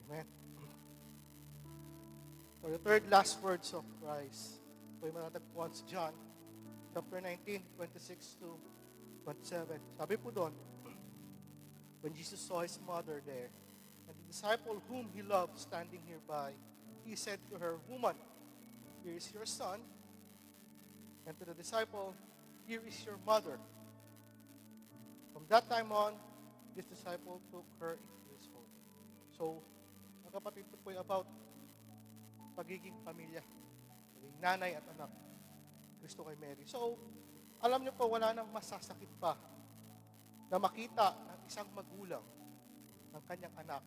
Amen. For the third last words of Christ, ito yung matatagpuan sa John, chapter 19, 26 to 27. Sabi po doon, when Jesus saw his mother there, and the disciple whom he loved standing nearby, he said to her, "Woman, here is your son." And to the disciple, "Here is your mother." From that time on, this disciple took her into his home. So, ang kapatid, ito po yung about pagiging pamilya, pagiging nanay at anak, Kristo kay Mary. So, alam niyo po, wala nang masasakit pa na makita ng isang magulang ng kanyang anak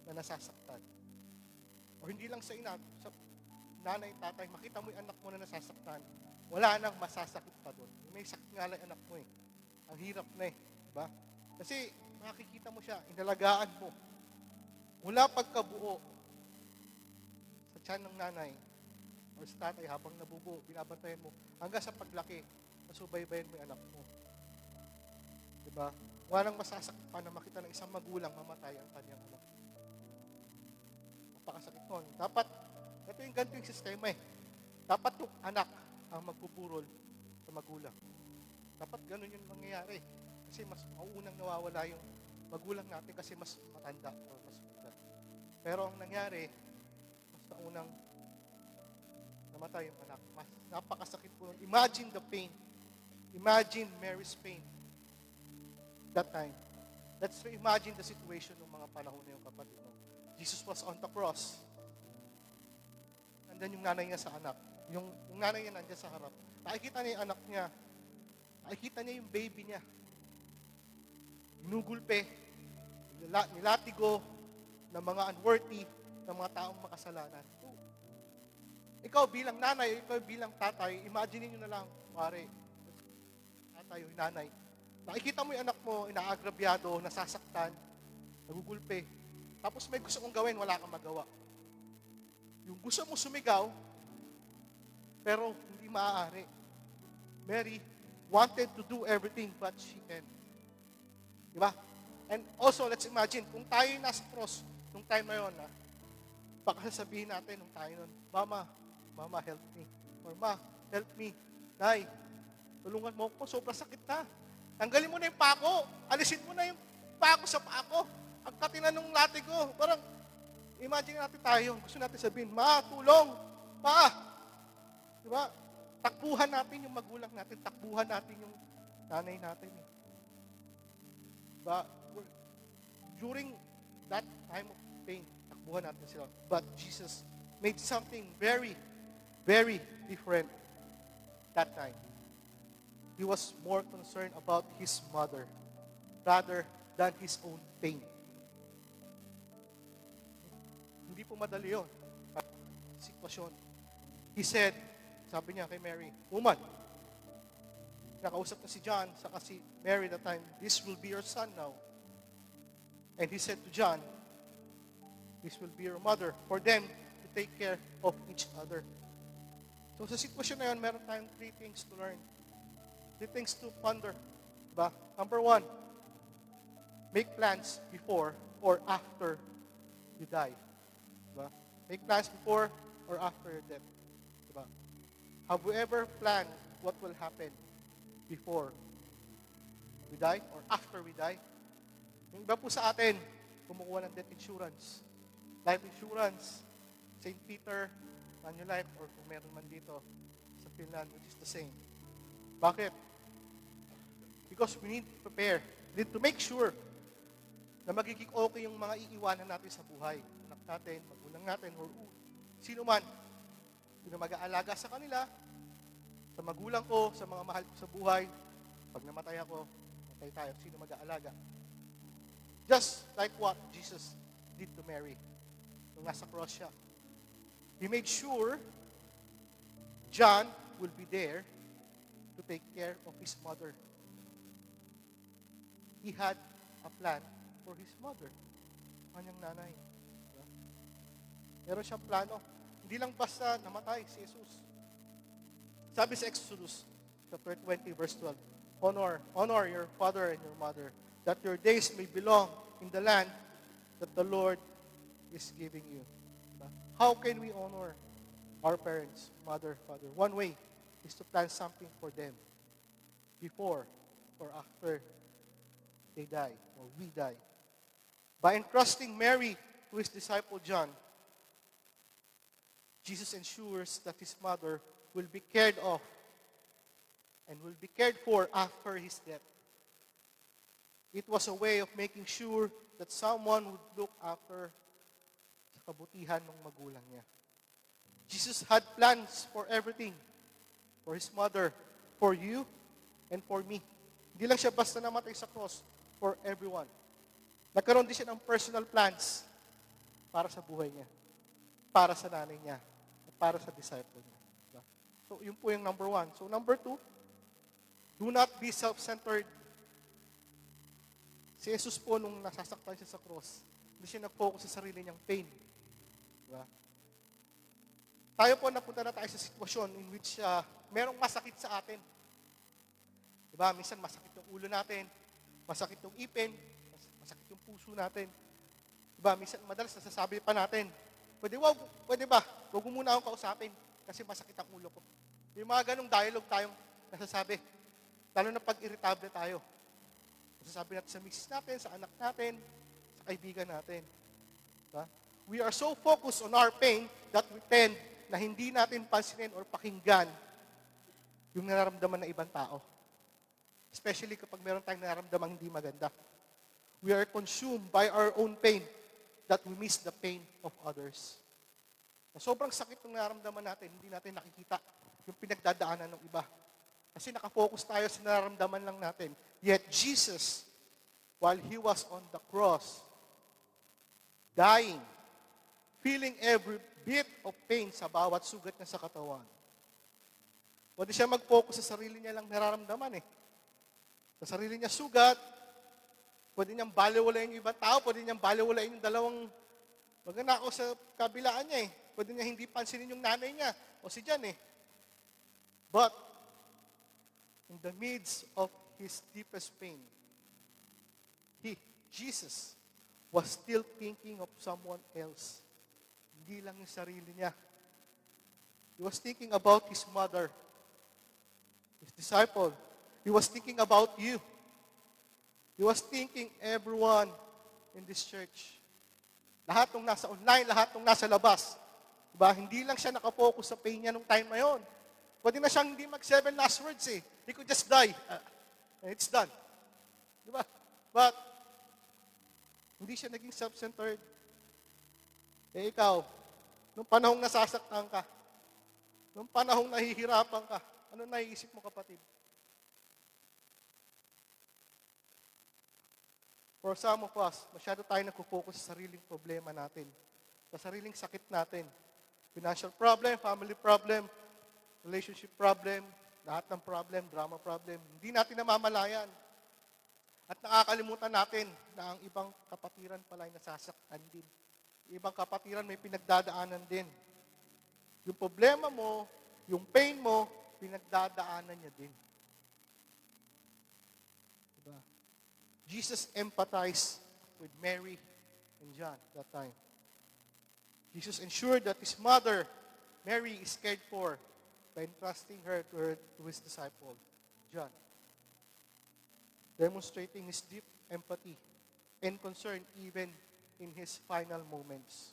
na nasasaktan. O hindi lang sa sa nanay, tatay, makita mo yung anak mo na nasasaktan, wala nang masasakit pa doon. May sakit nga lang anak mo eh. Ang hirap na eh. Diba? Kasi makikita mo siya, inalagaan mo. Mula pagkabuo sa tiyan ng nanay o sa tatay habang nabubuo, binabantayan mo, hanggang sa paglaki, nasubaybayan mo yung anak mo. Diba? Walang masasakit pa na makita ng isang magulang mamatay ang kanyang anak. Napakasakit nun. Dapat, ito yung ganito yung sistema eh. Dapat yung anak ang magpupurol sa magulang. Dapat ganun yung mangyayari. Kasi mas mauunang nawawala yung magulang natin kasi mas matanda o mas matanda. Pero ang nangyari, mas naunang namatay yung anak. Mas napakasakit po. Imagine the pain. Imagine Mary's pain that time. Let's imagine the situation ng mga panahon na yung kapatid mo. Jesus was on the cross. And then yung nanay niya sa anak. Yung nanay niya nandiyan sa harap. Nakikita niya yung anak niya. Nakikita niya yung baby niya. Ginugulpe, nilatigo ng mga unworthy, ng mga taong makasalanan. Ikaw bilang nanay, ikaw bilang tatay, imagine niyo na lang, pare, tatay o nanay, nakikita mo yung anak mo, inaagrabyado, nasasaktan, nagugulpe, tapos may gusto kong gawin, wala kang magawa. Yung gusto mo sumigaw, pero hindi maaari. Mary wanted to do everything but she can't. Diba? And also, let's imagine, kung tayo yung nasa cross, nung time na yun, baka sasabihin natin nung tayo nun, Mama, help me. Or Ma, help me. Nay, tulungan mo ako, sobrang sakit na. Tanggalin mo na yung pako. Alisin mo na yung pako sa pako. Ang katinan ng latigo. Parang, imagine natin tayo, gusto natin sabihin, Ma, tulong. Pa. Diba? Takbuhan natin yung magulang natin. Takbuhan natin yung nanay natin. Diba? During that time of pain, takbuhan natin sila. But Jesus made something very, very different that time. He was more concerned about his mother rather than his own pain. Hindi po madali yun. Sitwasyon. He said, sabi niya kay Mary, "Woman," nakausap na si John, saka si Mary that time, "This will be your son now." And he said to John, "This will be your mother," for them to take care of each other. So sa sitwasyon na yun, meron tayong 3 things to learn. 3 things to ponder. Diba? Number 1, make plans before or after you die. Diba? Make plans before or after your death. Diba? Have we ever planned what will happen before we die or after we die? Yung iba po sa atin, kumukuha ng death insurance, life insurance, St. Peter, Manulife, or kung meron man dito sa Finland, which is the same. Bakit? Because we need to prepare. We need to make sure na magiging okay yung mga iiwanan natin sa buhay. Anak natin, magulang natin, or sino man. Sino mag-aalaga sa kanila, sa magulang ko, sa mga mahal ko sa buhay. Pag namatay ako, matay tayo. Sino mag-aalaga? Just like what Jesus did to Mary nung nasa cross siya. He made sure John will be there to take care of his mother. He had a plan for his mother, kanyang nanay. Diba? Meron siyang plano. Hindi lang basta namatay si Jesus. Sabi sa Exodus chapter 20, verse 12, Honor your father and your mother, that your days may belong in the land that the Lord is giving you. Diba? How can we honor our parents, mother, father? One way is to plan something for them before or after they die or we die. By entrusting Mary to his disciple John, Jesus ensures that his mother will be cared of and will be cared for after his death. It was a way of making sure that someone would look after sa kabutihan ng magulang niya. Jesus had plans for everything. For his mother, for you, and for me. Hindi lang siya basta namatay sa cross, for everyone. Nagkaroon din siya ng personal plans para sa buhay niya, para sa nanay niya, at para sa disciple niya. Diba? So, yun po yung number 1. So, number 2, do not be self-centered. Si Jesus po, nung nasasaktan siya sa cross, hindi siya nag-focus sa sarili niyang pain. Diba? Tayo po, napunta na tayo sa sitwasyon in which merong masakit sa atin. Diba? Minsan masakit yung ulo natin, masakit yung ipin, masakit yung puso natin. Diba? Minsan madalas nasasabi pa natin, pwede ba? Huwag mo muna akong kausapin kasi masakit ang ulo ko. Yung mga ganong dialogue tayong nasasabi. Lalo na pag irritable tayo. Nasasabi natin sa misis natin, sa anak natin, sa kaibigan natin. Diba? We are so focused on our pain that we tend na hindi natin pansinin or pakinggan yung nararamdaman ng ibang tao. Especially kapag meron tayong nararamdaman hindi maganda. We are consumed by our own pain that we miss the pain of others. Sobrang sakit ng nararamdaman natin, hindi natin nakikita yung pinagdadaanan ng iba. Kasi nakafocus tayo sa nararamdaman lang natin. Yet Jesus, while He was on the cross, dying, feeling every bit of pain sa bawat sugat niya sa katawan. Pwede siya mag-focus sa sarili niya lang nararamdaman eh. Sa sarili niya sugat, pwede niyang baliwalain yung ibang tao, pwede niyang baliwalain yung dalawang magnanakaw sa kabilaan niya eh. Pwede niya hindi pansinin yung nanay niya o si Jan eh. But, in the midst of his deepest pain, Jesus, was still thinking of someone else. Hindi lang yung sarili niya. He was thinking about his mother, his disciple. He was thinking about you. He was thinking everyone in this church. Lahat ng nasa online, lahat ng nasa labas. Diba? Hindi lang siya nakapokus sa pain niya nung time na yon. Pwede na siyang hindi mag-7 last words eh. He could just die. And it's done. Diba? But, hindi siya naging self-centered. Eh ikaw, nung panahong nasasaktan ka, nung panahong nahihirapan ka, ano naiisip mo kapatid? For some of us, masyado tayo nagpo-focus sa sariling problema natin, sa sariling sakit natin. Financial problem, family problem, relationship problem, lahat ng problem, drama problem. Hindi natin namamalayan. At nakakalimutan natin na ang ibang kapatiran pala ay nasasaktan din. Ibang kapatiran may pinagdadaanan din. Yung problema mo, yung pain mo, pinagdadaanan niya din. Diba? Jesus empathized with Mary and John that time. Jesus ensured that his mother, Mary, is cared for by entrusting her to his disciple, John, demonstrating his deep empathy and concern even in his final moments.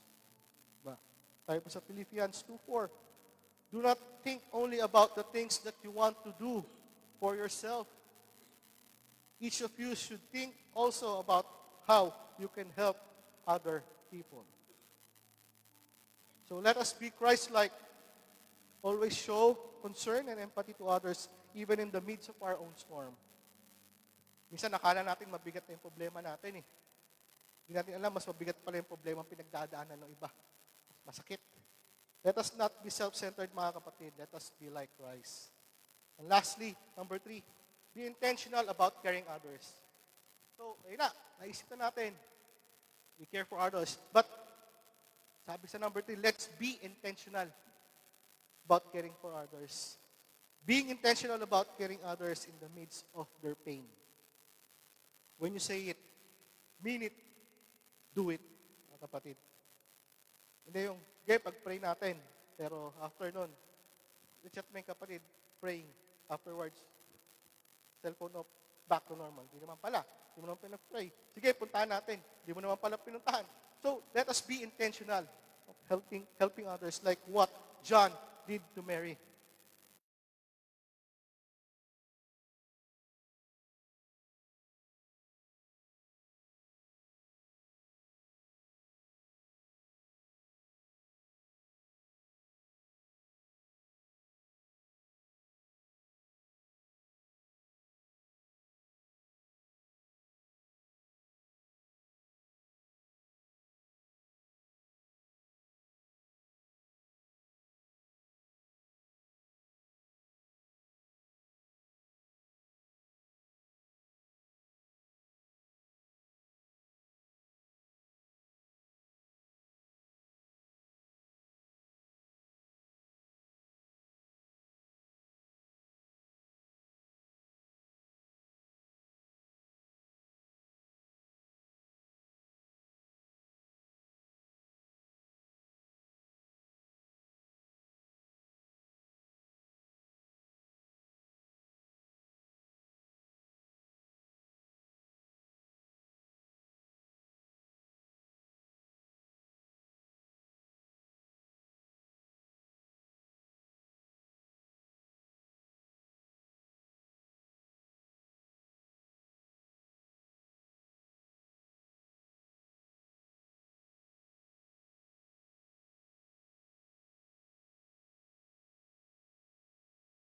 Diba? Tayo po sa Philippians 2:4. Do not think only about the things that you want to do for yourself. Each of you should think also about how you can help other people. So let us be Christ-like. Always show concern and empathy to others even in the midst of our own storm. Minsan nakala natin mabigat na yung problema natin eh. Hindi natin alam, mas mabigat pala yung problema ang pinagdadaanan ng iba. Masakit. Let us not be self-centered, mga kapatid. Let us be like Christ. And lastly, number 3, be intentional about caring others. So, ayun na, naisip na natin. We care for others. But, sabi sa number 3, let's be intentional about caring for others. Being intentional about caring others in the midst of their pain. When you say it, mean it, do it, mga kapatid. Hindi yung, okay, pag-pray natin. Pero after nun, chat mo yung kapatid, praying. Afterwards, cellphone off, back to normal. Hindi naman pala. Hindi mo naman pinag-pray. Sige, puntahan natin. Hindi mo naman pala pinuntahan. So, let us be intentional of helping others like what John did to Mary.